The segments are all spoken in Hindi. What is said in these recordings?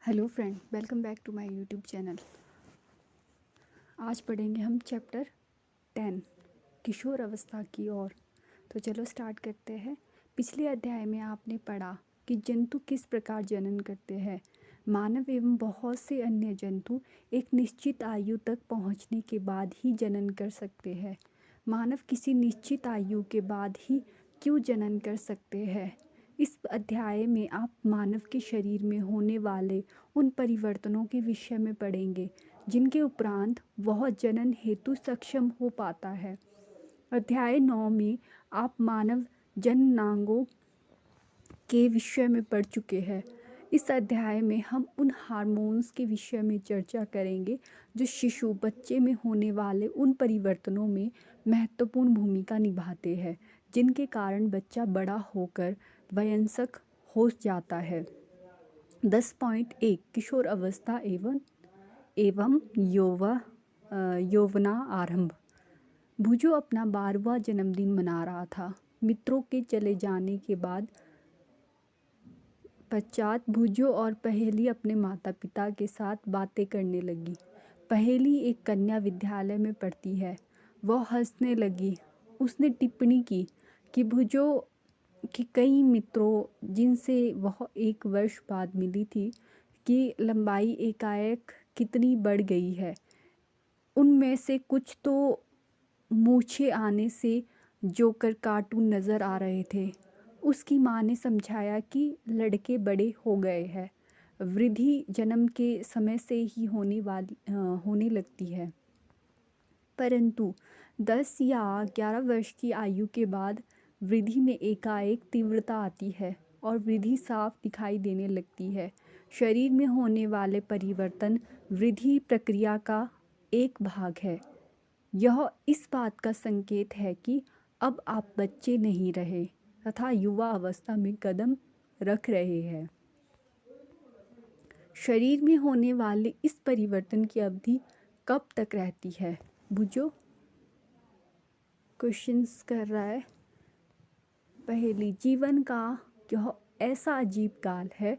Hello friend, welcome back to my YouTube channel. आज पढ़ेंगे हम चैप्टर 10 किशोर अवस्था की ओर। तो चलो स्टार्ट करते हैं। पिछले अध्याय में आपने पढ़ा कि जंतु किस प्रकार जनन करते हैं। मानव एवं बहुत से अन्य जंतु एक निश्चित आयु तक पहुंचने के बाद ही जनन कर सकते हैं। मानव किसी निश्चित आयु के बाद ही क्यों जनन कर सकते हैं। इस अध्याय में आप मानव के शरीर में होने वाले उन परिवर्तनों के विषय में पढ़ेंगे जिनके उपरांत वह जनन हेतु सक्षम हो पाता है। अध्याय 9 में आप मानव जननांगों के विषय में पढ़ चुके हैं। इस अध्याय में हम उन हार्मोन्स के विषय में चर्चा करेंगे जो शिशु बच्चे में होने वाले उन परिवर्तनों में महत्वपूर्ण भूमिका निभाते हैं जिनके कारण बच्चा बड़ा होकर वयस्क हो जाता है। 10.1 किशोर अवस्था एवं यौवना आरंभ। भुजो अपना 12वां जन्मदिन मना रहा था। मित्रों के चले जाने के पश्चात भुजो और पहेली अपने माता पिता के साथ बातें करने लगी। पहेली एक कन्या विद्यालय में पढ़ती है। वह हंसने लगी। उसने टिप्पणी की कि भुजो कि कई मित्रों जिनसे वह 1 वर्ष बाद मिली थी की लंबाई एकाएक कितनी बढ़ गई है। उनमें से कुछ तो मूछें आने से जोकर कार्टून नज़र आ रहे थे। उसकी माँ ने समझाया कि लड़के बड़े हो गए हैं। वृद्धि जन्म के समय से ही होने लगती है, परंतु 10 या 11 वर्ष की आयु के बाद वृद्धि में एकाएक तीव्रता आती है और वृद्धि साफ दिखाई देने लगती है। शरीर में होने वाले परिवर्तन वृद्धि प्रक्रिया का एक भाग है। यह इस बात का संकेत है कि अब आप बच्चे नहीं रहे तथा युवा अवस्था में कदम रख रहे हैं। शरीर में होने वाले इस परिवर्तन की अवधि कब तक रहती है? बुझो क्वेश्चंस कर रहा है। पहेली, जीवन का यह ऐसा अजीब काल है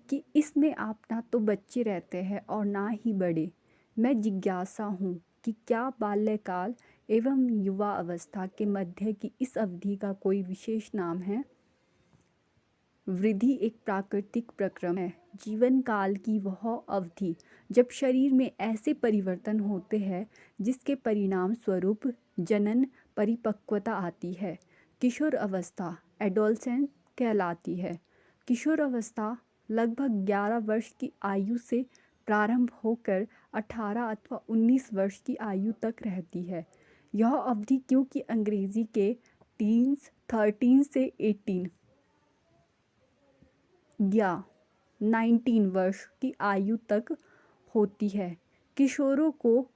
कि इसमें आप ना तो बच्चे रहते हैं और ना ही बड़े। मैं जिज्ञासा हूँ कि क्या बाल्यकाल एवं युवा अवस्था के मध्य की इस अवधि का कोई विशेष नाम है? वृद्धि एक प्राकृतिक प्रक्रम है। जीवन काल की वह अवधि जब शरीर में ऐसे परिवर्तन होते हैं जिसके परिणाम स्वरूप जनन परिपक्वता आती है। किशोर अवस्था एडोलसेंस कहलाती है। किशोर अवस्था लगभग 11 वर्ष की आयु से प्रारंभ होकर 18 अथवा 19 वर्ष की आयु तक रहती है। यह अवधि क्योंकि अंग्रेजी के टीन्स 13 से 18 या 19 वर्ष की आयु तक होती है। किशोरों को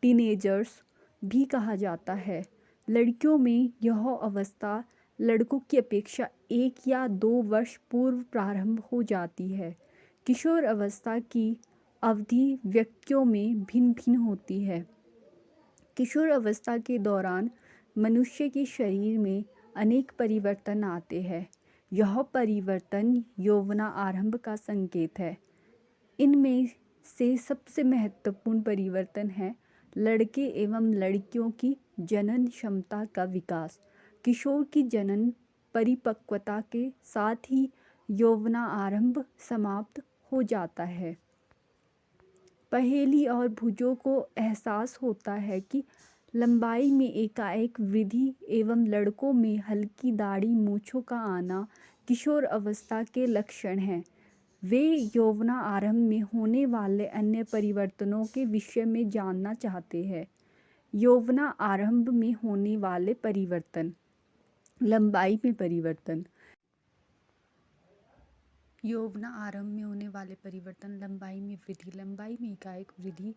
टीनेजर्स भी कहा जाता है। लड़कियों में यह अवस्था लड़कों की अपेक्षा 1 या 2 वर्ष पूर्व प्रारंभ हो जाती है। किशोर अवस्था की अवधि व्यक्तियों में भिन्न भिन्न होती है। किशोर अवस्था के दौरान मनुष्य के शरीर में अनेक परिवर्तन आते हैं। यह परिवर्तन यौवना आरंभ का संकेत है। इनमें से सबसे महत्वपूर्ण परिवर्तन है लड़के एवं लड़कियों की जनन क्षमता का विकास। किशोर की जनन परिपक्वता के साथ ही यौवना आरंभ समाप्त हो जाता है। पहेली और भुजों को एहसास होता है कि लंबाई में एकाएक वृद्धि एवं लड़कों में हल्की दाढ़ी मूंछों का आना किशोर अवस्था के लक्षण हैं। वे यौवना आरंभ में होने वाले अन्य परिवर्तनों के विषय में जानना चाहते हैं। यौवना आरंभ में होने वाले परिवर्तन। लंबाई में परिवर्तन। यौवना आरंभ में होने वाले परिवर्तन। लंबाई में वृद्धि। लंबाई में एकाएक वृद्धि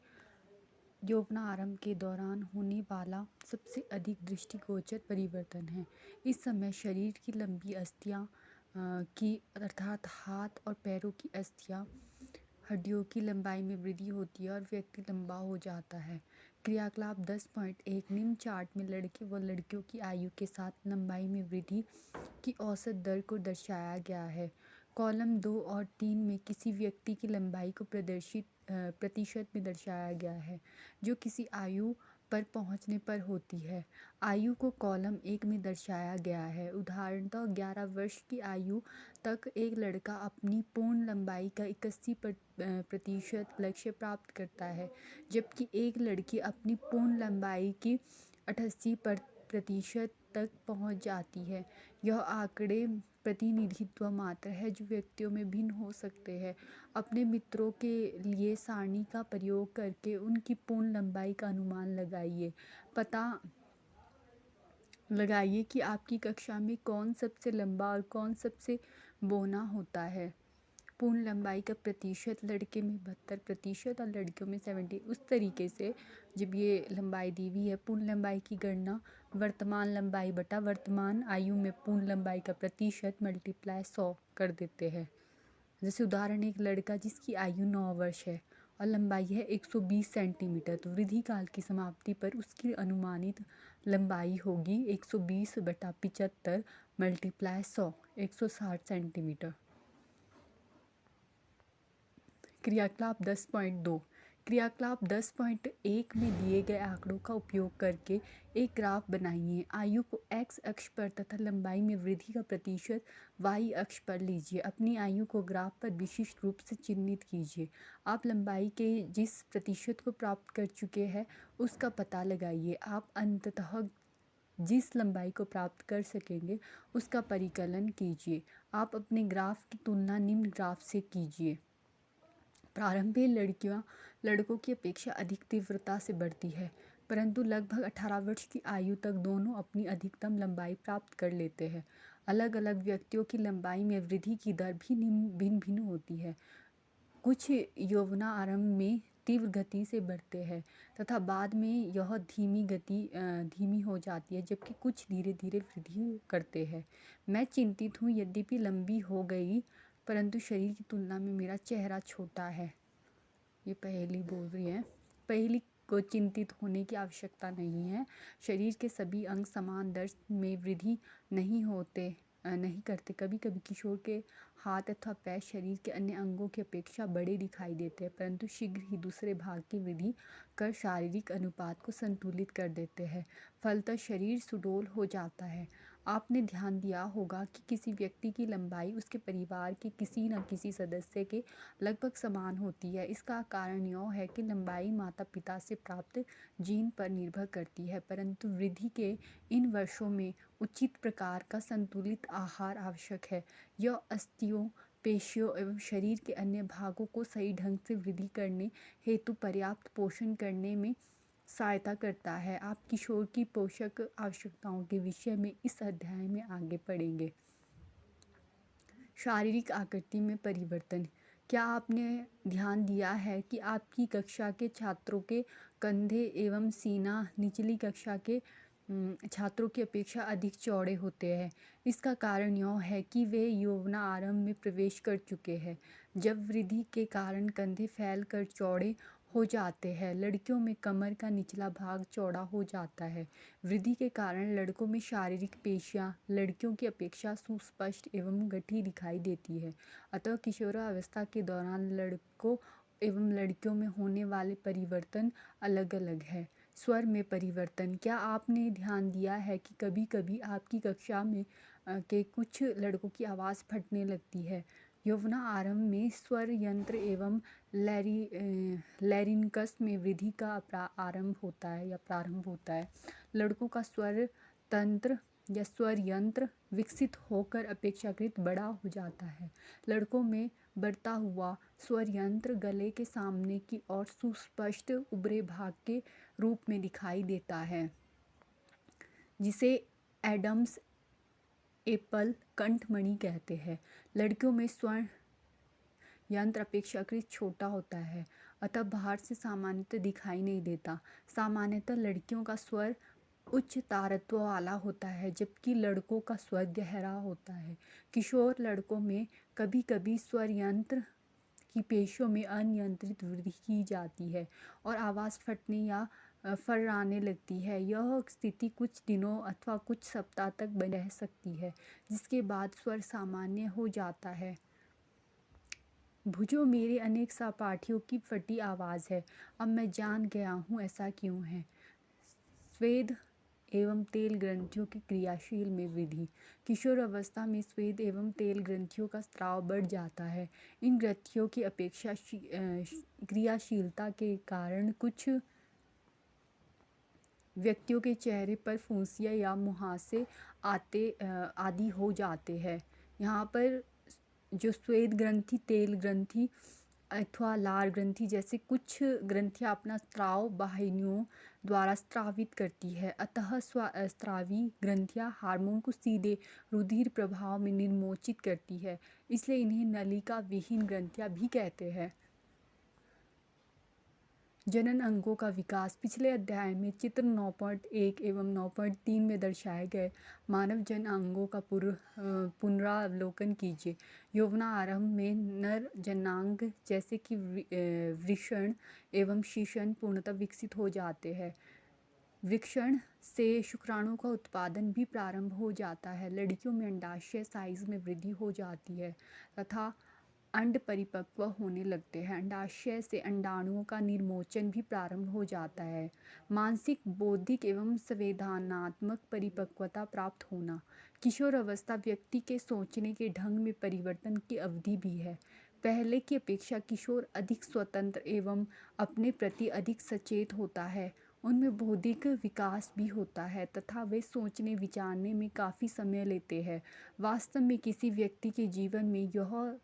यौवना आरंभ के दौरान होने वाला सबसे अधिक दृष्टिगोचर परिवर्तन है। इस समय शरीर की लंबी अस्थियां की अर्थात हाथ और पैरों की अस्थियां हड्डियों की लंबाई में वृद्धि होती है और व्यक्ति लंबा हो जाता है। क्रियाकलाप 10.1 निम्न चार्ट में लड़के व लड़कियों की आयु के साथ लंबाई में वृद्धि की औसत दर को दर्शाया गया है। कॉलम 2 और 3 में किसी व्यक्ति की लंबाई को प्रतिशत में दर्शाया गया है जो किसी आयु पर पहुंचने पर होती है। आयु को कॉलम 1 में दर्शाया गया है। उदाहरणतः 11 वर्ष की आयु तक एक लड़का अपनी पूर्ण लंबाई का 81% लक्ष्य प्राप्त करता है, जबकि एक लड़की अपनी पूर्ण लंबाई की 88% तक पहुंच जाती है। यह आंकड़े प्रतिनिधित्व मात्र है जो व्यक्तियों में भिन्न हो सकते हैं। अपने मित्रों के लिए सारणी का प्रयोग करके उनकी पूर्ण लंबाई का अनुमान लगाइए। पता लगाइए कि आपकी कक्षा में कौन सबसे लंबा और कौन सबसे बौना होता है। पूर्ण लंबाई का प्रतिशत लड़के में 72% और लड़कियों में 70। उस तरीके से जब ये लंबाई दी हुई है, पूर्ण लंबाई की गणना वर्तमान लंबाई बटा वर्तमान आयु में पूर्ण लंबाई का प्रतिशत मल्टीप्लाई 100 कर देते हैं। जैसे उदाहरण, एक लड़का जिसकी आयु 9 वर्ष है और लंबाई है 120 सेंटीमीटर, तो वृद्धि काल की समाप्ति पर उसकी अनुमानित लंबाई होगी 120/75 मल्टीप्लाई 100, 160 सेंटीमीटर। क्रियाकलाप 10.2। क्रियाकलाप 10.1 में दिए गए आंकड़ों का उपयोग करके एक ग्राफ बनाइए। आयु को x अक्ष पर तथा लंबाई में वृद्धि का प्रतिशत y अक्ष पर लीजिए। अपनी आयु को ग्राफ पर विशिष्ट रूप से चिह्नित कीजिए। आप लंबाई के जिस प्रतिशत को प्राप्त कर चुके हैं उसका पता लगाइए। आप अंततः जिस लंबाई को प्राप्त कर सकेंगे उसका परिकलन कीजिए। आप अपने ग्राफ की तुलना निम्न ग्राफ से कीजिए। प्रारंभ में लड़कियां लड़कों की अपेक्षा अधिक तीव्रता से बढ़ती है, परंतु लगभग 18 वर्ष की आयु तक दोनों अपनी अधिकतम लंबाई प्राप्त कर लेते हैं। अलग अलग व्यक्तियों की लंबाई में वृद्धि की दर भी भिन्न भिन्न होती है। कुछ यौवनारंभ में तीव्र गति से बढ़ते हैं तथा बाद में यह धीमी हो जाती है, जबकि कुछ धीरे धीरे वृद्धि करते हैं। मैं चिंतित हूँ, यद्यपि लंबी हो गई परंतु शरीर की तुलना में मेरा चेहरा छोटा है। ये पहेली बोल रही है। पहेली को चिंतित होने की आवश्यकता नहीं है। शरीर के सभी अंग समान दर में वृद्धि नहीं करते। कभी कभी किशोर के हाथ अथवा पैर शरीर के अन्य अंगों की अपेक्षा बड़े दिखाई देते हैं, परंतु शीघ्र ही दूसरे भाग की वृद्धि कर शारीरिक अनुपात को संतुलित कर देते हैं। फलतः शरीर सुडौल हो जाता है। आपने ध्यान दिया होगा कि किसी व्यक्ति की लंबाई उसके परिवार के किसी न किसी सदस्य के लगभग समान होती है। इसका कारण यह है कि लंबाई माता पिता से प्राप्त जीन पर निर्भर करती है, परंतु वृद्धि के इन वर्षों में उचित प्रकार का संतुलित आहार आवश्यक है। यह अस्थियों, पेशियों एवं शरीर के अन्य भागों को सही ढंग से वृद्धि करने हेतु पर्याप्त पोषण करने में सहायता करता है। आप किशोर की पोषक आवश्यकताओं के विषय में इस अध्याय में आगे पढ़ेंगे। शारीरिक आकृति में परिवर्तन। क्या आपने ध्यान दिया है कि आपकी कक्षा के छात्रों के कंधे एवं सीना निचली कक्षा के छात्रों की अपेक्षा अधिक चौड़े होते हैं? इसका कारण यह है कि वे यौवनारंभ में प्रवेश कर चुके हैं, जब वृद्धि के कारण कंधे फैलकर चौड़े हो जाते हैं। लड़कियों में कमर का निचला भाग चौड़ा हो जाता है। वृद्धि के कारण लड़कों में शारीरिक पेशियां लड़कियों की अपेक्षा सुस्पष्ट एवं गठी दिखाई देती है। अतः किशोरावस्था के दौरान लड़कों एवं लड़कियों में होने वाले परिवर्तन अलग अलग है। स्वर में परिवर्तन। क्या आपने ध्यान दिया है कि कभी कभी आपकी कक्षा में के कुछ लड़कों की आवाज़ फटने लगती है? यौवनारंभ में स्वर यंत्र एवं लैरिंगस में वृद्धि का प्रारंभ होता है। लड़कों का स्वर तंत्र या स्वर यंत्र विकसित होकर अपेक्षाकृत बड़ा हो जाता है। लड़कों में बढ़ता हुआ स्वर यंत्र गले के सामने की ओर सुस्पष्ट उभरे भाग के रूप में दिखाई देता है, जिसे एडम्स एप्पल कंठमणि कहते हैं। लड़कियों में स्वर यंत्र अपेक्षाकृत छोटा होता है, अतः बाहर से सामान्यतः दिखाई नहीं देता। सामान्यतः लड़कियों का स्वर उच्च तारत्व वाला होता है, जबकि लड़कों का स्वर गहरा होता है। किशोर लड़कों में कभी कभी स्वर यंत्र की पेशियों में अनियंत्रित वृद्धि की जाती है और आवाज़ फटने या फर्राने लगती है। यह स्थिति कुछ दिनों अथवा कुछ सप्ताह तक बनी रह सकती है, जिसके बाद स्वर सामान्य हो जाता है। भुजो मेरे अनेक सहपाठियों की फटी आवाज़ है, अब मैं जान गया हूँ ऐसा क्यों है। स्वेद एवं तेल ग्रंथियों की क्रियाशील में वृद्धि। किशोर अवस्था में स्वेद एवं तेल ग्रंथियों का स्राव बढ़ जाता है। इन ग्रंथियों की अपेक्षा क्रियाशीलता के कारण कुछ व्यक्तियों के चेहरे पर फुंसियाँ या मुहासे आदि हो जाते हैं। यहाँ पर जो श्वेत ग्रंथि, तेल ग्रंथि अथवा लार ग्रंथि जैसे कुछ ग्रंथियाँ अपना स्राव वाहिनियों द्वारा स्रावित करती है, अतः स्रावी ग्रंथियाँ हार्मोन को सीधे रुधिर प्रभाव में निर्मोचित करती है, इसलिए इन्हें नलिका विहीन ग्रंथियाँ भी कहते हैं। जनन अंगों का विकास। पिछले अध्याय में चित्र 9.1 एवं 9.3 में दर्शाए गए मानव जन अंगों का पुनरावलोकन कीजिए। यौवनारंभ में नर जनांग जैसे कि वृषण एवं शीशन पूर्णतः विकसित हो जाते हैं। वृषण से शुक्राणु का उत्पादन भी प्रारंभ हो जाता है। लड़कियों में अंडाशय साइज में वृद्धि हो जाती है तथा अंड परिपक्व होने लगते हैं। अंडाशय से अंडाणुओं का निर्मोचन भी प्रारंभ हो जाता है। मानसिक, बौद्धिक एवं संवेदनात्मक परिपक्वता प्राप्त होना। किशोर अवस्था व्यक्ति के सोचने के ढंग में परिवर्तन की अवधि भी है। पहले की अपेक्षा किशोर अधिक स्वतंत्र एवं अपने प्रति अधिक सचेत होता है। उनमें बौद्धिक विकास भी होता है तथा वे सोचने विचारने में काफ़ी समय लेते हैं। वास्तव में किसी व्यक्ति के जीवन में यह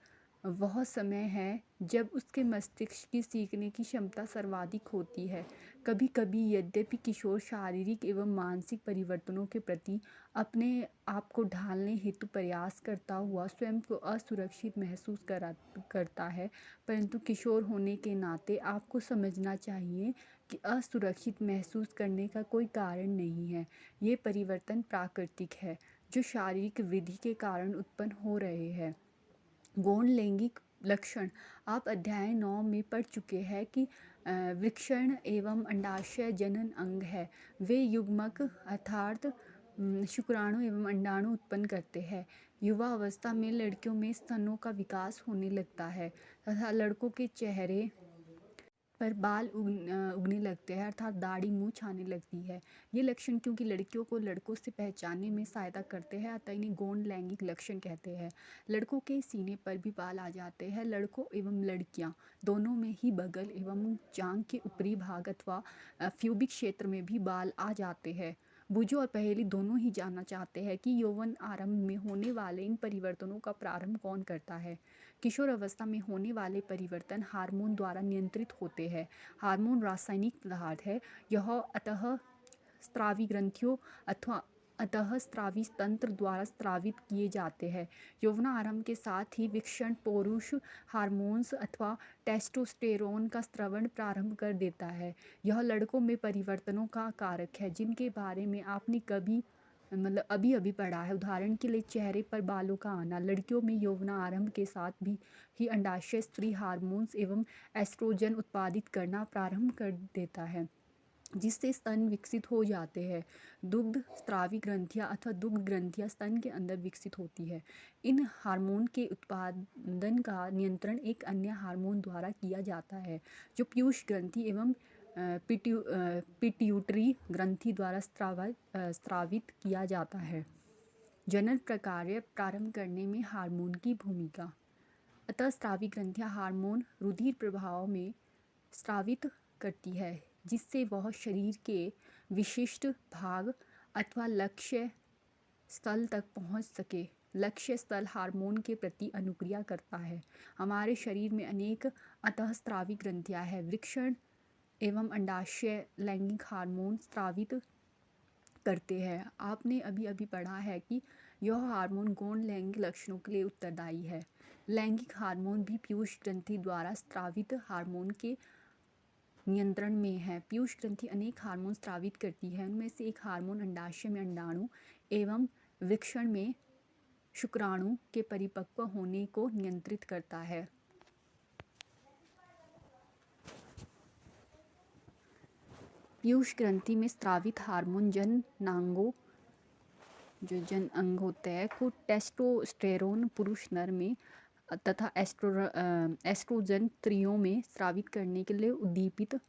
वह समय है जब उसके मस्तिष्क की सीखने की क्षमता सर्वाधिक होती है। कभी कभी यद्यपि किशोर शारीरिक एवं मानसिक परिवर्तनों के प्रति अपने आप को ढालने हेतु प्रयास करता हुआ स्वयं को असुरक्षित महसूस करता है, परंतु किशोर होने के नाते आपको समझना चाहिए कि असुरक्षित महसूस करने का कोई कारण नहीं है। ये परिवर्तन प्राकृतिक है जो शारीरिक वृद्धि के कारण उत्पन्न हो रहे हैं। गौण लैंगिक लक्षण। आप अध्याय 9 में पढ़ चुके हैं कि वृषण एवं अंडाशय जनन अंग है। वे युग्मक अर्थात शुक्राणु एवं अंडाणु उत्पन्न करते हैं। युवा अवस्था में लड़कियों में स्तनों का विकास होने लगता है तथा लड़कों के चेहरे पर बाल उगने लगते हैं अर्थात दाढ़ी मूंछ आने लगती है। ये लक्षण क्योंकि लड़कियों को लड़कों से पहचानने में सहायता करते हैं, अतः इन्हें गौण लैंगिक लक्षण कहते हैं। लड़कों के सीने पर भी बाल आ जाते हैं। लड़कों एवं लड़कियां दोनों में ही बगल एवं जांघ के ऊपरी भाग अथवा प्यूबिक क्षेत्र में भी बाल आ जाते हैं। बुझो और पहेली दोनों ही जानना चाहते हैं कि यौवन आरंभ में होने वाले इन परिवर्तनों का प्रारंभ कौन करता है। किशोर अवस्था में होने वाले परिवर्तन हार्मोन द्वारा नियंत्रित होते हैं। हार्मोन रासायनिक पदार्थ है। यह अतः स्रावी ग्रंथियों अथवा अतः स्रावी तंत्र द्वारा स्रावित किए जाते हैं। यौवनारंभ के साथ ही विकर्ण पुरुष हार्मोन्स अथवा टेस्टोस्टेरोन का स्रवण प्रारंभ कर देता है। यह लड़कों में परिवर्तनों का कारक है जिनके बारे में आपने कभी अभी अभी पढ़ा है। उदाहरण के लिए चेहरे पर बालों का आना। लड़कियों में यौवनारंभ के साथ भी ही अंडाशय स्त्री हार्मोन्स एवं एस्ट्रोजन उत्पादित करना प्रारंभ कर देता है जिससे स्तन विकसित हो जाते हैं। दुग्ध स्रावी ग्रंथियां अथवा दुग्ध ग्रंथियां स्तन के अंदर विकसित होती है। इन हार्मोन के उत्पादन का नियंत्रण एक अन्य हार्मोन द्वारा किया जाता है जो पीयूष ग्रंथि एवं पिट्यूटरी ग्रंथि द्वारा स्रावित किया जाता है। जनन प्रक्रिया प्रारंभ करने में हार्मोन की भूमिका। अतः स्रावी ग्रंथियां हार्मोन रुधिर प्रभाव में स्रावित करती है जिससे वह शरीर के विशिष्ट भाग अथवा लक्ष्य स्थल तक पहुंच सके। लक्ष्य स्थल हार्मोन के प्रति अनुक्रिया करता है। हमारे शरीर में अनेक अंतःस्रावी ग्रंथियां हैं। वृषण एवं अंडाशय लैंगिक हार्मोन स्रावित करते हैं। आपने अभी अभी पढ़ा है कि यह हार्मोन गौण लैंगिक लक्षणों के लिए उत्तरदायी है। लैंगिक हार्मोन भी पीयूष ग्रंथि द्वारा स्रावित हार्मोन के नियंत्रण में है। पीयूष ग्रंथि अनेक हार्मोन स्रावित करती है। उनमें से एक हार्मोन अंडाशय में अंडाणु एवं वृषण में शुक्राणु के परिपक्व होने को नियंत्रित करता है। पीयूष ग्रंथि में स्रावित हार्मोन जननांगों जो जन अंग होते हैं को टेस्टोस्टेरोन पुरुष नर में तथा एस्ट्रोजन स्त्रियों में स्रावित करने के लिए उद्दीपित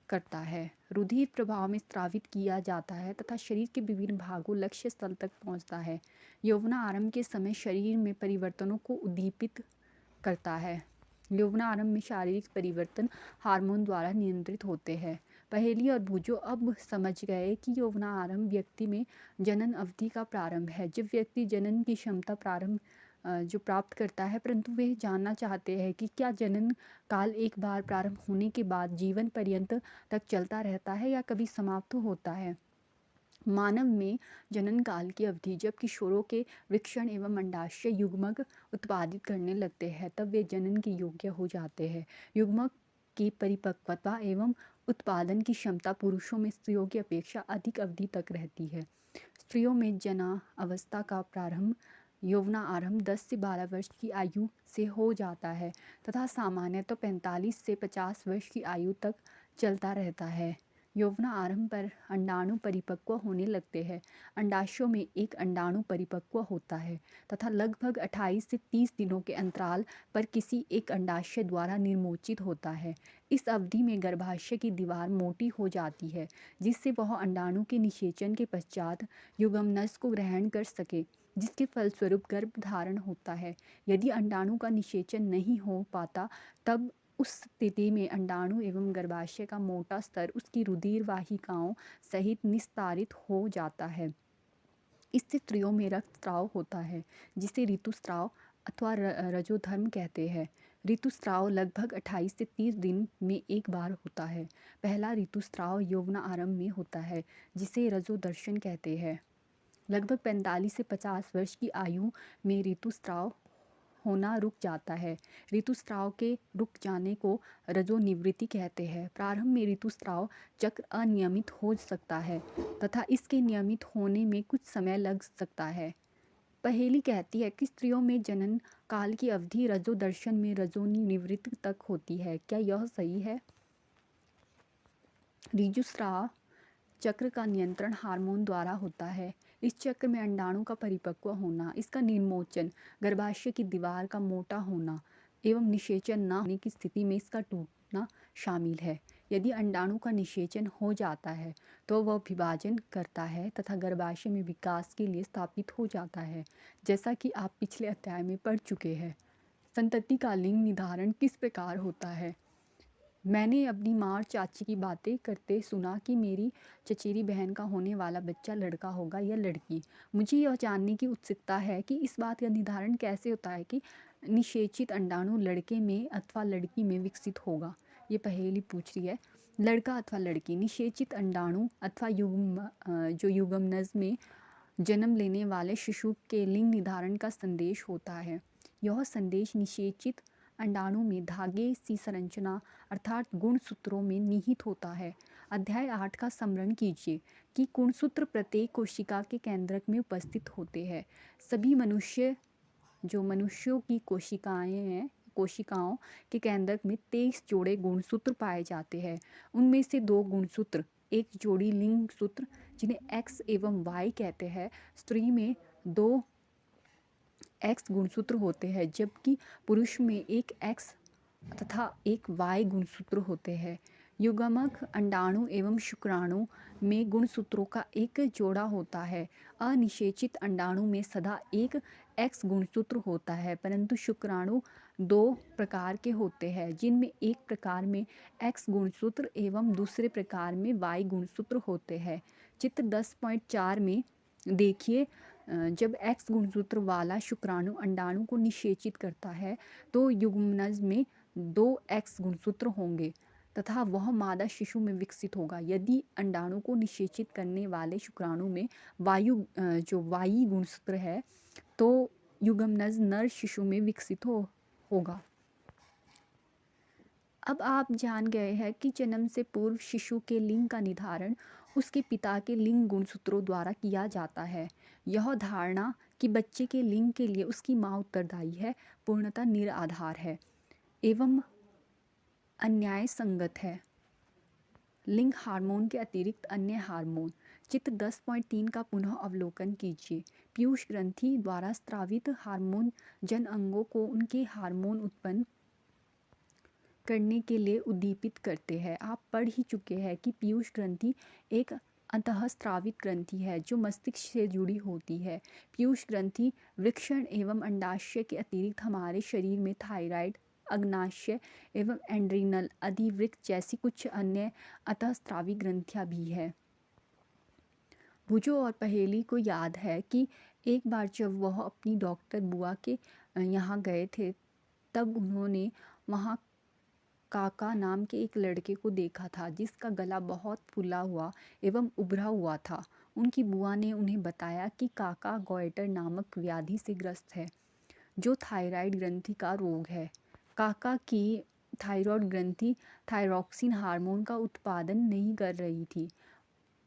करता है। रुधिर प्रभाव में स्रावित किया जाता है तथा शरीर के विभिन्न भागों लक्ष्य स्थल तक पहुंचता है। यौवना आरंभ के समय शरीर में परिवर्तनों को उद्दीपित करता है। यौवना आरंभ में शारीरिक परिवर्तन हार्मोन द्वारा नियंत्रित होते हैं। पहेली और बूझो अब समझ गए कि यौवना आरंभ व्यक्ति में जनन अवधि का प्रारंभ है, जब व्यक्ति जनन की क्षमता प्राप्त करता है, परंतु वे जानना चाहते हैं कि क्या जनन काल एक बार प्रारंभ होने के बाद जीवन पर्यंत तक चलता रहता है या कभी समाप्त होता है। मानव में जनन काल की अवधि जब किशोरों के वृषण एवं अंडाशय युग्मक उत्पादित करने लगते हैं, तब वे जनन के योग्य हो जाते हैं। युग्मक की परिपक्वता एवं उत्पादन की क्षमता पुरुषों में स्त्रियों की अपेक्षा अधिक अवधि तक रहती है। स्त्रियों में जना अवस्था का प्रारंभ यौवना आरंभ 10 से 12 वर्ष की आयु से हो जाता है तथा सामान्यतः 45 से 50 वर्ष की आयु तक चलता रहता है। यौवना आरंभ पर अंडाणु परिपक्व होने लगते हैं। अंडाशयों में एक अंडाणु परिपक्व होता है तथा लगभग 28 से 30 दिनों के अंतराल पर किसी एक अंडाशय द्वारा निर्मोचित होता है। इस अवधि में गर्भाशय की दीवार मोटी हो जाती है, जिससे वह अंडाणु के निषेचन के पश्चात युग्मनज को ग्रहण कर सके, जिसके फलस्वरूप गर्भधारण होता है। यदि अंडाणु का निषेचन नहीं हो पाता, तब उस स्थिति में अंडाणु एवं गर्भाशय का मोटा स्तर उसकी रुधिर वाहिकाओं सहित निस्तारित हो जाता है। इससे स्त्रियों में रक्तस्राव होता है, जिसे ऋतुस्राव अथवा रजोधर्म कहते हैं। ऋतुस्राव लगभग 28 से 30 दिन में एक बार होता है। पहला ऋतुस्राव यौवना आरंभ में होता है, जिसे रजोदर्शन कहते हैं। लगभग 45 से 50 वर्ष की आयु में ऋतुस्राव होना रुक जाता है। ऋतुस्राव के रुक जाने को रजोनिवृत्ति कहते हैं। प्रारंभ में ऋतुस्राव चक्र अनियमित हो सकता है तथा इसके नियमित होने में कुछ समय लग सकता है। पहेली कहती है कि स्त्रियों में जनन काल की अवधि रजोदर्शन में रजोनिवृत्ति तक होती है। क्या यह सही है? ऋतुस्राव चक्र का नियंत्रण हार्मोन द्वारा होता है। इस चक्र में अंडाणु का परिपक्व होना, इसका निर्मोचन, गर्भाशय की दीवार का मोटा होना एवं निषेचन न होने की स्थिति में इसका टूटना शामिल है। यदि अंडाणु का निषेचन हो जाता है तो वह विभाजन करता है तथा गर्भाशय में विकास के लिए स्थापित हो जाता है, जैसा कि आप पिछले अध्याय में पढ़ चुके हैं। संतति का लिंग निर्धारण किस प्रकार होता है? मैंने अपनी माँ और चाची की बातें करते सुना कि मेरी चचेरी बहन का होने वाला बच्चा लड़का होगा या लड़की। मुझे यह जानने की उत्सुकता है कि इस बात का निर्धारण कैसे होता है कि निषेचित अंडाणु लड़के में अथवा लड़की में विकसित होगा। ये पहेली पूछ रही है। लड़का अथवा लड़की, निषेचित अंडाणु अथवा युग्मनज में जन्म लेने वाले शिशु के लिंग निर्धारण का संदेश होता है। यह संदेश निषेचित अंडाणु में धागे सी संरचना अर्थात गुणसूत्रों में निहित होता है। अध्याय 8 का स्मरण कीजिए कि गुणसूत्र प्रत्येक कोशिका के केंद्रक में उपस्थित होते हैं। सभी मनुष्यों की कोशिकाओं के केंद्रक में 23 जोड़े गुणसूत्र पाए जाते हैं। उनमें से 2 गुणसूत्र, एक जोड़ी लिंग सूत्र जिन्हें X एवं Y कहते हैं, स्त्री में 2 X गुणसूत्र होते हैं, जबकि पुरुष में एक X तथा एक Y गुणसूत्र होते हैं। युग्मक अंडाणु एवं शुक्राणु में गुणसूत्रों का एक जोड़ा होता है। अनिषेचित अंडाणु में सदा एक X गुणसूत्र होता है, परंतु शुक्राणु 2 प्रकार के होते हैं, जिनमें एक प्रकार में X गुणसूत्र एवं दूसरे प्रकार में Y गुणसूत्र होते हैं। चित्र 10.4 में देखिए, जब X गुणसूत्र वाला शुक्राणु अंडाणु को निषेचित करता है तो युग्मनज में 2 X गुणसूत्र होंगे तथा वह मादा शिशु में विकसित होगा। यदि अंडाणु को निषेचित करने वाले शुक्राणु में Y गुणसूत्र है तो युग्मनज नर शिशु में विकसित होगा। अब आप जान गए हैं कि जन्म से पूर्व शिशु के लिंग का निर्धारण उसके पिता के लिंग गुणसूत्रों द्वारा किया जाता है। यह धारणा कि बच्चे के लिंग के लिए उसकी माँ उत्तरदायी है पूर्णतः निराधार है एवं अन्याय संगत है। लिंग हार्मोन के अतिरिक्त अन्य हार्मोन चित्र 10.3 का पुनः अवलोकन कीजिए। पीयूष ग्रंथि द्वारा स्रावित हार्मोन जन अंगों को उनके हार्मोन उत्पन्न करने के लिए उद्दीपित करते हैं। आप पढ़ ही चुके हैं कि पीयूष ग्रंथि एक अंतःस्रावित ग्रंथि है जो मस्तिष्क से जुड़ी होती है। पीयूष ग्रंथि वृषण एवं अंडाशय के अतिरिक्त हमारे शरीर में थायराइड, अग्नाशय एवं एड्रीनल अधिवृक्क जैसी कुछ अन्य अंतःस्रावी ग्रंथियां भी है। भुजो और पहेली को याद है कि एक बार जब वह अपनी डॉक्टर बुआ के यहाँ गए थे तब उन्होंने वहाँ काका नाम के एक लड़के को देखा था जिसका गला बहुत फूला हुआ एवं उभरा हुआ था। उनकी बुआ ने उन्हें बताया कि काका गॉइटर नामक व्याधि से ग्रस्त है जो थायराइड ग्रंथि का रोग है। काका की थायराइड ग्रंथि थायरॉक्सिन हार्मोन का उत्पादन नहीं कर रही थी।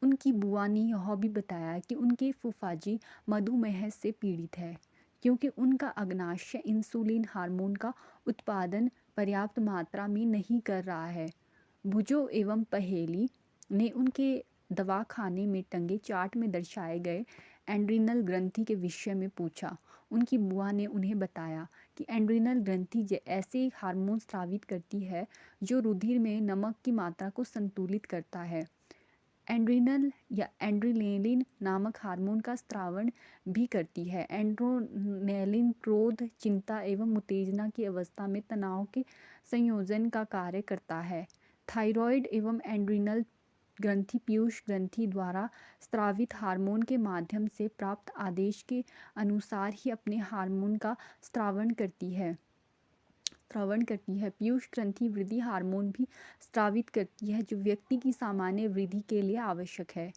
उनकी बुआ ने यह भी बताया कि उनके फूफाजी मधुमेह से पीड़ित है क्योंकि उनका अग्नाशय इंसुलिन हार्मोन का उत्पादन पर्याप्त मात्रा में नहीं कर रहा है। भुजो एवं पहेली ने उनके दवाखाने में टंगे चार्ट में दर्शाए गए एड्रीनल ग्रंथि के विषय में पूछा। उनकी बुआ ने उन्हें बताया कि एड्रीनल ग्रंथि ऐसे हार्मोन स्रावित करती है जो रुधिर में नमक की मात्रा को संतुलित करता है। एड्रीनल या एड्रेनालिन नामक हार्मोन का स्रावण भी करती है। एड्रेनालिन क्रोध, चिंता एवं उत्तेजना की अवस्था में तनाव के संयोजन का कार्य करता है। थायराइड एवं एड्रीनल ग्रंथि पीयूष ग्रंथि द्वारा स्रावित हार्मोन के माध्यम से प्राप्त आदेश के अनुसार ही अपने हार्मोन का स्रावण करती है। पीयूष ग्रंथि वृद्धि हार्मोन भी स्रावित करती है जो व्यक्ति की सामान्य वृद्धि के लिए आवश्यक है।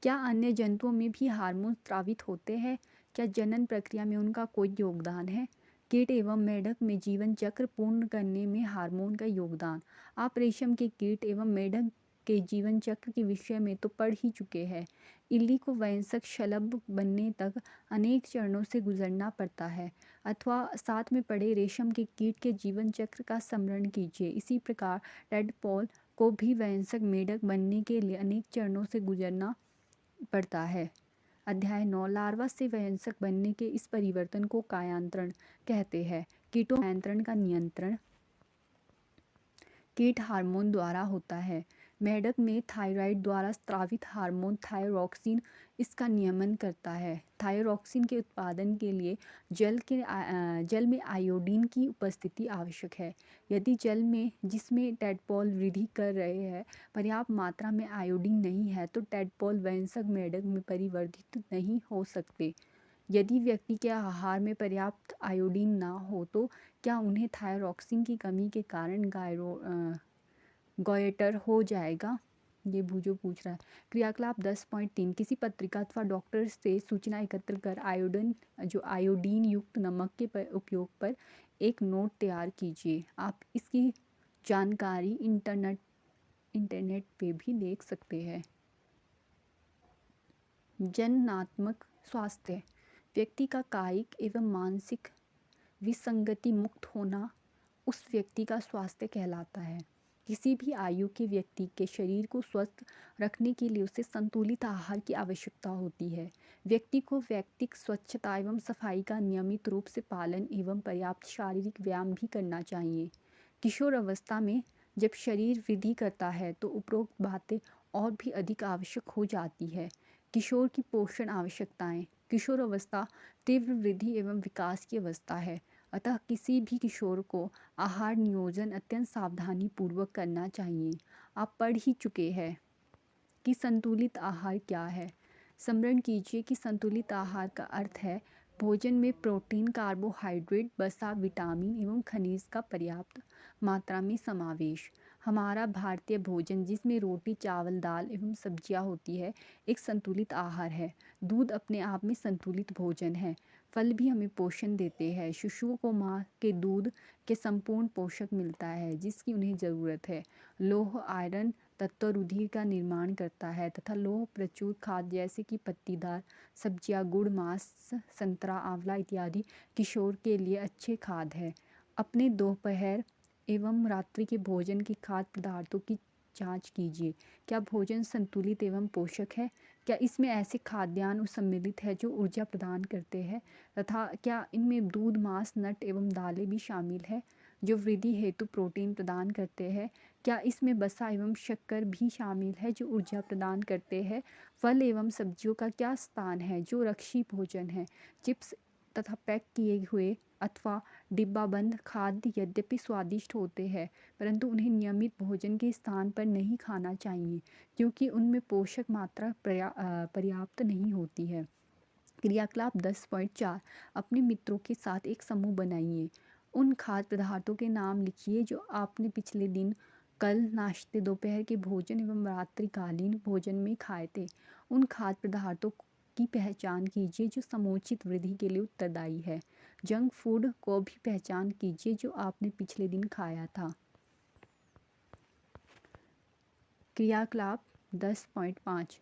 क्या अन्य जंतुओं में भी हार्मोन स्रावित होते हैं? क्या जनन प्रक्रिया में उनका कोई योगदान है? कीट एवं मेढक में जीवन चक्र पूर्ण करने में हार्मोन का योगदान। आप रेशम के कीट एवं मेढक के जीवन चक्र के विषय में तो पढ़ ही चुके हैं। इल्ली को वयस्क शलभ बनने तक अनेक चरणों से गुजरना पड़ता है। अथवा साथ में पढ़े रेशम के कीट के जीवन चक्र का स्मरण कीजिए। इसी प्रकार टैडपोल को भी वयस्क मेढक बनने के लिए अनेक चरणों से गुजरना पड़ता है। अध्याय 9 लार्वा से वयस्क बनने के इस परिवर्तन को कायांतरण कहते हैं। कीटों कायांतरण का नियंत्रण कीट हार्मोन द्वारा होता है। मेढक में थायराइड द्वारा स्रावित हार्मोन थायरॉक्सिन इसका नियमन करता है। थायरॉक्सिन के उत्पादन के लिए जल में आयोडीन की उपस्थिति आवश्यक है। यदि जल में जिसमें टैडपोल वृद्धि कर रहे हैं पर्याप्त मात्रा में आयोडीन नहीं है तो टैडपोल वयस्क मेढक में परिवर्तित नहीं हो सकते। यदि व्यक्ति के आहार में पर्याप्त आयोडीन ना हो तो क्या उन्हें थायरॉक्सिन की कमी के कारण गॉयटर हो जाएगा? ये भुजो पूछ रहा है। क्रियाकलाप 10.3 किसी पत्रिका अथवा डॉक्टर से सूचना एकत्र कर आयोडीन युक्त नमक के उपयोग पर एक नोट तैयार कीजिए। आप इसकी जानकारी इंटरनेट पे भी देख सकते हैं। जननात्मक स्वास्थ्य व्यक्ति का कायिक एवं मानसिक विसंगति मुक्त होना उस व्यक्ति का स्वास्थ्य कहलाता है। किसी भी आयु के व्यक्ति के शरीर को स्वस्थ रखने के लिए उसे संतुलित आहार की आवश्यकता होती है। व्यक्ति को व्यक्तिगत स्वच्छता एवं सफाई का नियमित रूप से पालन एवं पर्याप्त शारीरिक व्यायाम भी करना चाहिए। किशोर अवस्था में जब शरीर वृद्धि करता है तो उपरोक्त बातें और भी अधिक आवश्यक हो जाती है। किशोर की पोषण आवश्यकताएं। किशोर अवस्था तीव्र वृद्धि एवं विकास की अवस्था है, अतः किसी भी किशोर को आहार नियोजन अत्यंत सावधानी पूर्वक करना चाहिए। आप पढ़ ही चुके हैं कि संतुलित आहार क्या है। स्मरण कीजिए कि संतुलित आहार का अर्थ है भोजन में प्रोटीन, कार्बोहाइड्रेट, वसा, विटामिन एवं खनिज का पर्याप्त मात्रा में समावेश। हमारा भारतीय भोजन जिसमें रोटी, चावल, दाल एवं सब्जियां होती है एक संतुलित आहार है। दूध अपने आप में संतुलित भोजन है। फल भी हमें पोषण देते हैं। शिशुओं को माँ के दूध के संपूर्ण पोषक मिलता है जिसकी उन्हें ज़रूरत है। लौह आयरन तत्व रुधिर का निर्माण करता है तथा लौह प्रचुर खाद्य जैसे कि पत्तीदार सब्जियां, गुड़, मांस, संतरा, आंवला इत्यादि किशोर के लिए अच्छे खाद्य है। अपने दोपहर एवं रात्रि के भोजन के खाद्य पदार्थों की जांच कीजिए। क्या भोजन संतुलित एवं पोषक है? क्या इसमें ऐसे खाद्यान्न सम्मिलित है जो ऊर्जा प्रदान करते हैं? तथा क्या इनमें दूध, मांस, नट एवं दालें भी शामिल है जो वृद्धि हेतु प्रोटीन प्रदान करते हैं? क्या इसमें वसा एवं शक्कर भी शामिल है जो ऊर्जा प्रदान करते हैं? फल एवं सब्जियों का क्या स्थान है जो रक्षी भोजन है? चिप्स तथा पैक किए हुए अथवा डिब्बाबंद खाद्य यद्यपि स्वादिष्ट होते हैं, परंतु उन्हें नियमित भोजन के स्थान पर नहीं खाना चाहिए क्योंकि उनमें पोषक मात्रा पर्याप्त नहीं होती है। क्रियाकलाप 10.4 अपने मित्रों के साथ एक समूह बनाइए। उन खाद्य पदार्थों के नाम लिखिए जो आपने पिछले दिन, कल, नाश्ते, दोपहर के भोजन एवं रात्रिकालीन भोजन में खाए थे। उन खाद्य पदार्थों की पहचान कीजिए जो समुचित वृद्धि के लिए उत्तरदायी है। जंक फूड को भी पहचान कीजिए जो आपने पिछले दिन खाया था। क्रियाकलाप 10.5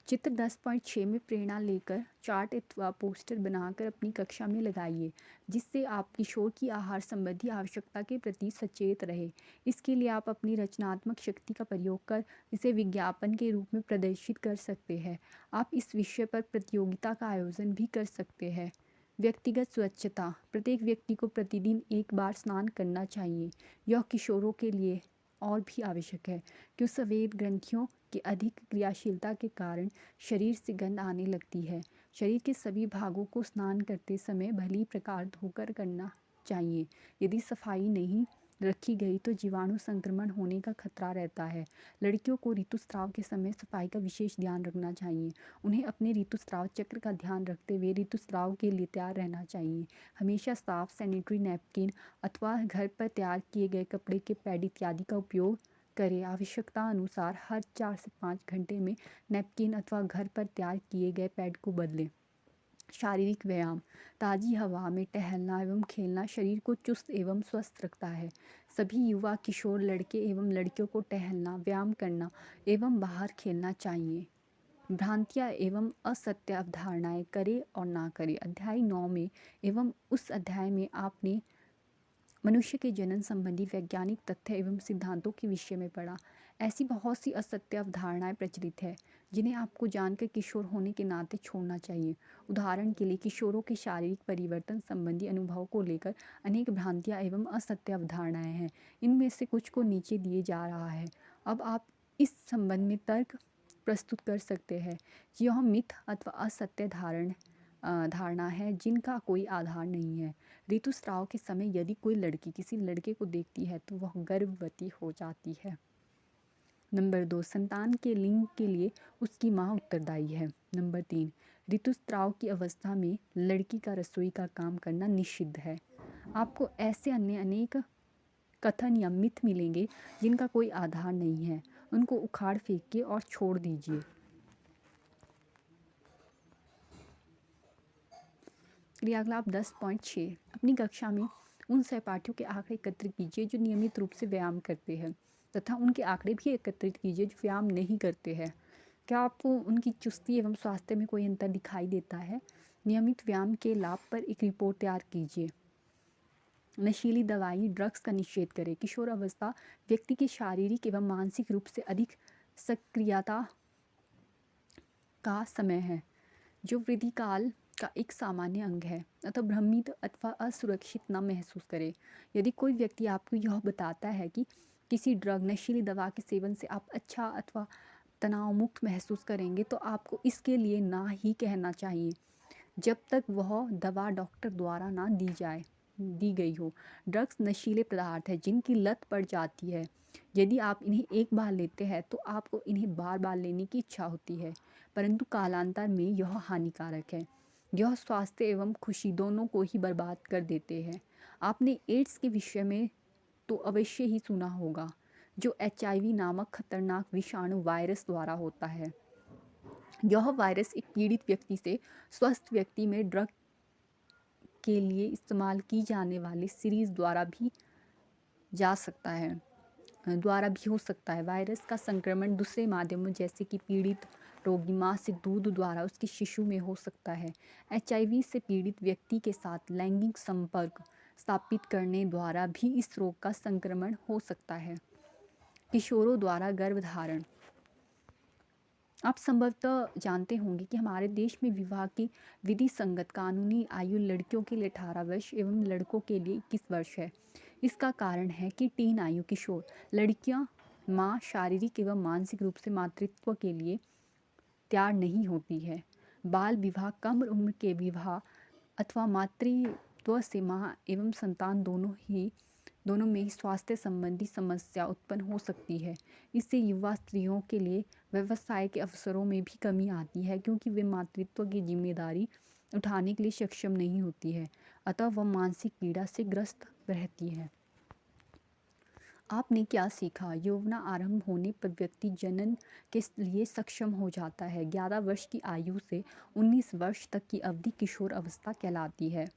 चित्र 10.6 में प्रेरणा लेकर चार्ट अथवा पोस्टर बनाकर अपनी कक्षा में लगाइए जिससे आप किशोर की आहार संबंधी आवश्यकता के प्रति सचेत रहे। इसके लिए आप अपनी रचनात्मक शक्ति का प्रयोग कर इसे विज्ञापन के रूप में प्रदर्शित कर सकते हैं। आप इस विषय पर प्रतियोगिता का आयोजन भी कर सकते हैं। व्यक्तिगत स्वच्छता प्रत्येक व्यक्ति को प्रतिदिन एक बार स्नान करना चाहिए। यह किशोरों के लिए और भी आवश्यक है क्योंकि सफेद ग्रंथियों की अधिक क्रियाशीलता के कारण शरीर से गंध आने लगती है। शरीर के सभी भागों को स्नान करते समय भली प्रकार धोकर करना चाहिए। यदि सफाई नहीं रखी गई तो जीवाणु संक्रमण होने का खतरा रहता है। लड़कियों को ऋतुस्राव के समय सफाई का विशेष ध्यान रखना चाहिए। उन्हें अपने ऋतुस्राव चक्र का ध्यान रखते हुए ऋतुस्राव के लिए तैयार रहना चाहिए। हमेशा साफ सैनिटरी नैपकिन अथवा घर पर तैयार किए गए कपड़े के पैड इत्यादि का उपयोग करें। आवश्यकता अनुसार हर 4 से 5 घंटे में नैपकिन अथवा घर पर तैयार किए गए पैड को बदलें। शारीरिक व्यायाम ताज़ी हवा में टहलना एवं खेलना शरीर को चुस्त एवं स्वस्थ रखता है। सभी युवा किशोर लड़के एवं लड़कियों को टहलना, व्यायाम करना एवं बाहर खेलना चाहिए। भ्रांतियाँ एवं असत्य अवधारणाएं करें और ना करें। अध्याय 9 में एवं उस अध्याय में आपने मनुष्य के जनन संबंधी वैज्ञानिक तथ्य एवं सिद्धांतों के विषय में पढ़ा। ऐसी बहुत सी असत्य अवधारणाएं प्रचलित है जिन्हें आपको जानकर किशोर होने के नाते छोड़ना चाहिए। उदाहरण के लिए किशोरों के शारीरिक परिवर्तन संबंधी अनुभव को लेकर अनेक भ्रांतियां एवं असत्य अवधारणाएं हैं। इनमें से कुछ को नीचे दिए जा रहा है। अब आप इस संबंध में तर्क प्रस्तुत कर सकते हैं। यह मिथ अथवा असत्य धारणा है जिनका कोई आधार नहीं है। ऋतुस्राव के समय यदि कोई लड़की किसी लड़के को देखती है तो वह गर्भवती हो जाती है। नंबर 2 संतान के लिंग के लिए उसकी माँ उत्तरदायी है। नंबर 3 ऋतुस्राव की अवस्था में लड़की का रसोई का काम करना निषिद्ध है। आपको ऐसे अन्य अनेक कथन या मिथ मिलेंगे जिनका कोई आधार नहीं है। उनको उखाड़ फेंकिए और छोड़ दीजिए। क्रियाकलाप 10.6 अपनी कक्षा में उन सहपाठियों के आंकड़े एकत्र कीजिए जो नियमित रूप से व्यायाम करते हैं तथा उनके आंकड़े भी एकत्रित कीजिए जो व्यायाम नहीं करते हैं। क्या आपको उनकी चुस्ती एवं स्वास्थ्य में कोई अंतर दिखाई देता है? नियमित व्यायाम के लाभ पर एक रिपोर्ट तैयार कीजिए। नशीली दवाई ड्रग्स का निषेध करें। किशोर अवस्था व्यक्ति की शारीरिक एवं मानसिक रूप से अधिक सक्रियता का समय है जो वृद्धि काल का एक सामान्य अंग है। अतः भ्रमित अथवा असुरक्षित न महसूस करें। यदि कोई व्यक्ति आपको यह बताता है कि किसी ड्रग नशीली दवा के सेवन से आप अच्छा अथवा तनाव मुक्त महसूस करेंगे तो आपको इसके लिए ना ही कहना चाहिए जब तक वह दवा डॉक्टर द्वारा ना दी गई हो। ड्रग्स नशीले पदार्थ है जिनकी लत पड़ जाती है। यदि आप इन्हें एक बार लेते हैं तो आपको इन्हें बार बार लेने की इच्छा होती है, परंतु कालांतर में यह हानिकारक है। यह स्वास्थ्य एवं खुशी दोनों को ही बर्बाद कर देते हैं। आपने एड्स के विषय में तो अवश्य ही सुना होगा जो HIV नामक खतरनाक विषाणु वायरस द्वारा होता है। यह वायरस एक पीड़ित व्यक्ति से स्वस्थ व्यक्ति में ड्रग के लिए इस्तेमाल की जाने वाली सीरीज द्वारा भी हो सकता है। वायरस का संक्रमण दूसरे माध्यमों जैसे कि पीड़ित रोगी माँ से दूध द्वारा उसके शिशु में हो सकता है। HIV से पीड़ित व्यक्ति के साथ लैंगिक संपर्क स्थापित करने द्वारा भी इस रोग का संक्रमण हो सकता है। किशोरों द्वारा गर्भधारण। आप संभवतः जानते होंगे कि हमारे देश में विवाह की विधि संगत कानूनी आयु लड़कियों के लिए 18 वर्ष एवं लड़कों के लिए 21 वर्ष है। इसका कारण है कि टीन आयु किशोर लड़कियां मां शारीरिक एवं मानसिक रूप से मातृत्व के लिए तैयार नहीं होती है। बाल विवाह, कम उम्र के विवाह अथवा मातृत्व से मां एवं संतान दोनों में ही स्वास्थ्य संबंधी समस्या उत्पन्न हो सकती है। इससे युवा स्त्रियों के लिए व्यवसाय के अवसरों में भी कमी आती है, क्योंकि वे मातृत्व की जिम्मेदारी उठाने के लिए सक्षम नहीं होती है, अतः वह मानसिक पीड़ा से ग्रस्त रहती है। आपने क्या सीखा? यौवना आरंभ होने पर व्यक्ति जनन के लिए सक्षम हो जाता है। 11 वर्ष की आयु से 19 वर्ष तक की अवधि किशोर अवस्था कहलाती है।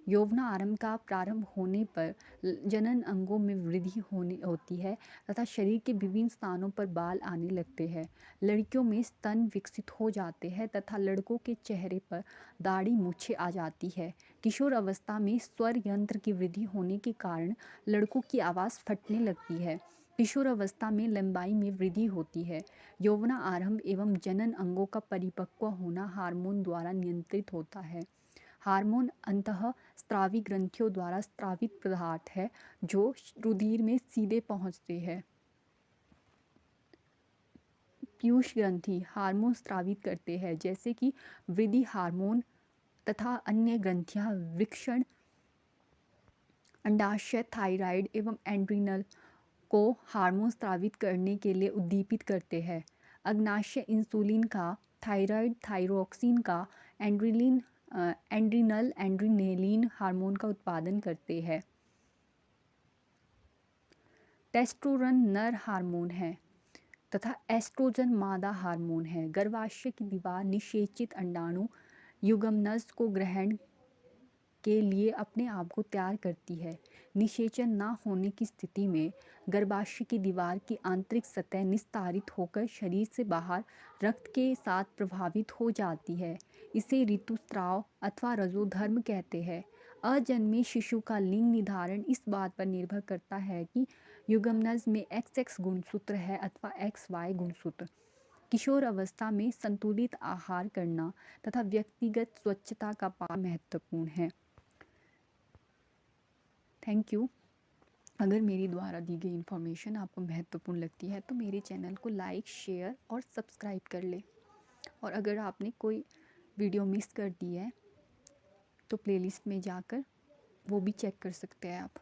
यौवना आरंभ का प्रारंभ होने पर जनन अंगों में वृद्धि होती है तथा शरीर के विभिन्न स्थानों पर बाल आने लगते हैं। लड़कियों में स्तन विकसित हो जाते हैं तथा लड़कों के चेहरे पर दाढ़ी मूछें आ जाती है। किशोर अवस्था में स्वर यंत्र की वृद्धि होने के कारण लड़कों की आवाज़ फटने लगती है। किशोर अवस्था में लंबाई में वृद्धि होती है। यौवना आरंभ एवं जनन अंगों का परिपक्व होना हार्मोन द्वारा नियंत्रित होता है। हार्मोन अंतःस्रावी ग्रंथियों द्वारा स्रावित पदार्थ है जो रुधिर में सीधे पहुंचते हैं। पीयूष ग्रंथि हार्मोन स्रावित करते हैं, जैसे कि वृद्धि हार्मोन तथा अन्य ग्रंथियां वृषण, अंडाशय, थायराइड एवं एड्रिनल को हार्मोन स्रावित करने के लिए उद्दीपित करते हैं। अग्नाशय इंसुलिन का, थायराइड थायरोक्सिन का, एड्रिनल एड्रिनेलिन हार्मोन का उत्पादन करते हैं। टेस्टोस्टेरोन नर हार्मोन है तथा एस्ट्रोजन मादा हार्मोन है। गर्भाशय की दीवार निषेचित अंडाणु युग्मनज को ग्रहण के लिए अपने आप को तैयार करती है। निषेचन न होने की स्थिति में गर्भाशय की दीवार की आंतरिक सतह निस्तारित होकर शरीर से बाहर रक्त के साथ प्रभावित हो जाती है। इसे ऋतुस्राव अथवा रजोधर्म कहते हैं। अजन्मे शिशु का लिंग निर्धारण इस बात पर निर्भर करता है कि युग्मनज में XX गुणसूत्र है अथवा XY गुणसूत्र। किशोर अवस्था में संतुलित आहार करना तथा व्यक्तिगत स्वच्छता का पालन महत्वपूर्ण है। Thank you. अगर मेरी द्वारा दी गई इन्फॉर्मेशन आपको महत्वपूर्ण लगती है तो मेरे चैनल को लाइक, शेयर और सब्सक्राइब कर ले। और अगर आपने कोई वीडियो मिस कर दी है तो प्लेलिस्ट में जाकर वो भी चेक कर सकते हैं आप।